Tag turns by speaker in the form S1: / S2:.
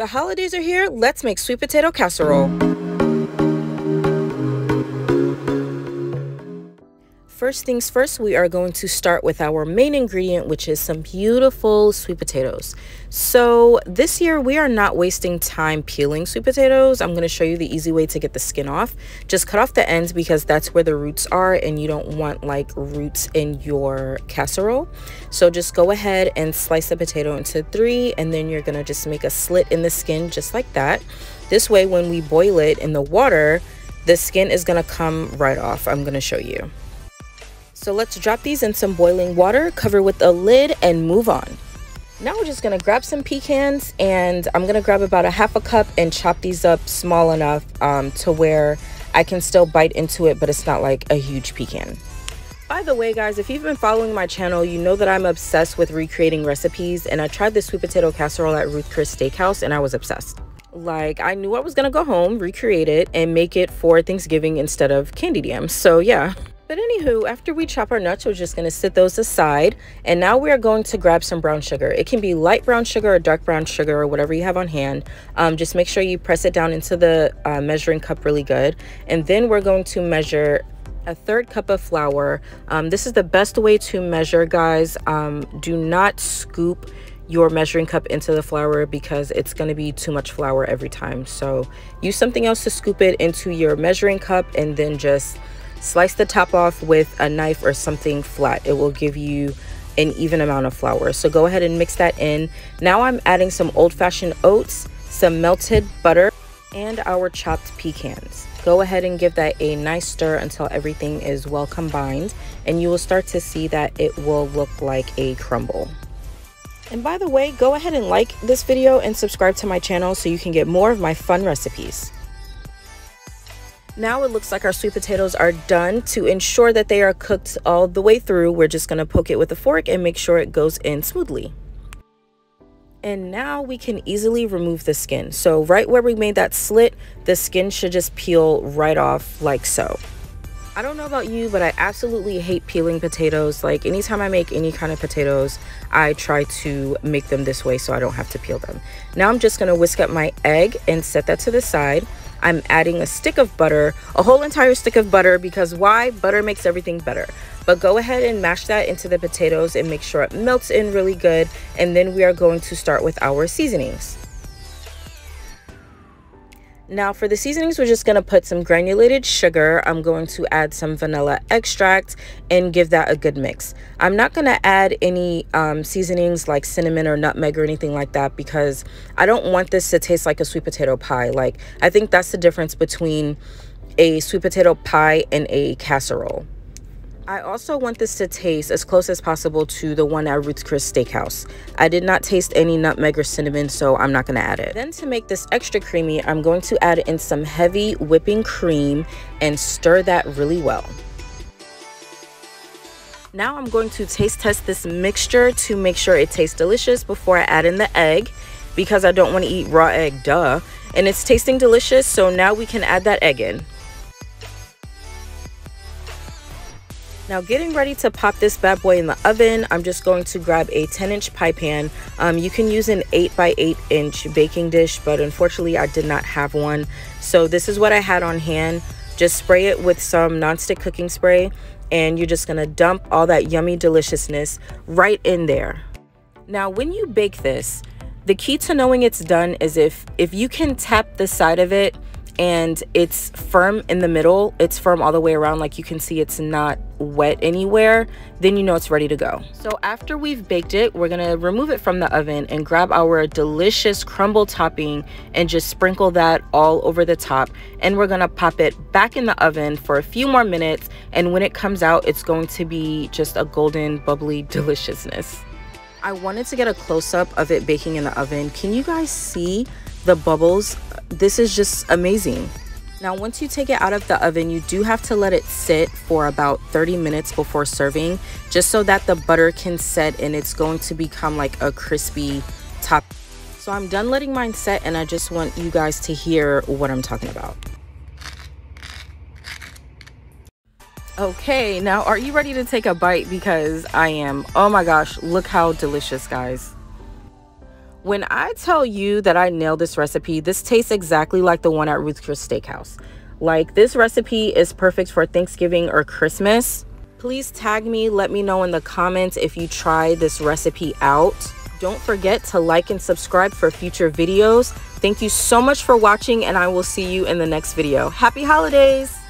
S1: The holidays are here. Let's make sweet potato casserole. First things first, we are going to start with our main ingredient, which is some beautiful sweet potatoes. So this year we are not wasting time peeling sweet potatoes. I'm going to show you the easy way to get the skin off. Just cut off the ends because that's where the roots are and you don't want like roots in your casserole. So just go ahead and slice the potato into 3, and then you're going to just make a slit in the skin just like that. This way when we boil it in the water, the skin is going to come right off. I'm going to show you. So let's drop these in some boiling water, cover with a lid, and move on. Now we're just gonna grab some pecans, and I'm gonna grab about a half a cup and chop these up small enough to where I can still bite into it, but it's not like a huge pecan. By the way, guys, if you've been following my channel, you know that I'm obsessed with recreating recipes, and I tried this sweet potato casserole at Ruth Chris Steakhouse, and I was obsessed. Like, I knew I was gonna go home, recreate it, and make it for Thanksgiving instead of candied yams, so yeah. But anywho, after we chop our nuts, we're just going to sit those aside. And now we are going to grab some brown sugar. It can be light brown sugar or dark brown sugar or whatever you have on hand. Just make sure you press it down into the measuring cup really good. And then we're going to measure a 1/3 cup of flour. This is the best way to measure, guys. Do not scoop your measuring cup into the flour because it's going to be too much flour every time. So use something else to scoop it into your measuring cup, and then just slice the top off with a knife or something flat. It will give you an even amount of flour. So go ahead and mix that in. Now I'm adding some old-fashioned oats, some melted butter, and our chopped pecans. Go ahead and give that a nice stir until everything is well combined, and you will start to see that it will look like a crumble. And by the way, go ahead and like this video and subscribe to my channel so you can get more of my fun recipes. Now it looks like our sweet potatoes are done. To ensure that they are cooked all the way through, we're just going to poke it with a fork and make sure it goes in smoothly. And now we can easily remove the skin. So right where we made that slit, the skin should just peel right off like so. I don't know about you, but I absolutely hate peeling potatoes. Like, anytime I make any kind of potatoes, I try to make them this way so I don't have to peel them. Now I'm just going to whisk up my egg and set that to the side. I'm adding a stick of butter, a whole entire stick of butter, because why? Butter makes everything better. But go ahead and mash that into the potatoes and make sure it melts in really good. And then we are going to start with our seasonings. Now for the seasonings, we're just going to put some granulated sugar. I'm going to add some vanilla extract and give that a good mix. I'm not going to add any seasonings like cinnamon or nutmeg or anything like that because I don't want this to taste like a sweet potato pie. Like, I think that's the difference between a sweet potato pie and a casserole. I also want this to taste as close as possible to the one at Ruth Chris Steakhouse. I did not taste any nutmeg or cinnamon, so I'm not going to add it. Then to make this extra creamy, I'm going to add in some heavy whipping cream and stir that really well. Now I'm going to taste test this mixture to make sure it tastes delicious before I add in the egg, because I don't want to eat raw egg, duh. And it's tasting delicious, so now we can add that egg in. Now getting ready to pop this bad boy in the oven, I'm just going to grab a 10-inch pie pan. You can use an 8 by 8-inch baking dish, but unfortunately I did not have one. So this is what I had on hand. Just spray it with some nonstick cooking spray, and you're just gonna dump all that yummy deliciousness right in there. Now when you bake this, the key to knowing it's done is if you can tap the side of it and it's firm in the middle, it's firm all the way around, like you can see it's not wet anywhere, then you know it's ready to go. So after we've baked it, we're gonna remove it from the oven and grab our delicious crumble topping and just sprinkle that all over the top, and we're gonna pop it back in the oven for a few more minutes, and when it comes out, it's going to be just a golden bubbly deliciousness. I wanted to get a close-up of it baking in the oven. Can you guys see the bubbles? This is just amazing. Now once you take it out of the oven, you do have to let it sit for about 30 minutes before serving, just so that the butter can set and it's going to become like a crispy top. So I'm done letting mine set, and I just want you guys to hear what I'm talking about. Okay, now are you ready to take a bite? Because I am. Oh my gosh, look how delicious, guys. When I tell you that I nailed this recipe, this tastes exactly like the one at Ruth's Chris Steakhouse. Like, this recipe is perfect for Thanksgiving or Christmas. Please tag me, let me know in the comments if you try this recipe out. Don't forget to like and subscribe for future videos. Thank you so much for watching, and I will see you in the next video. Happy holidays!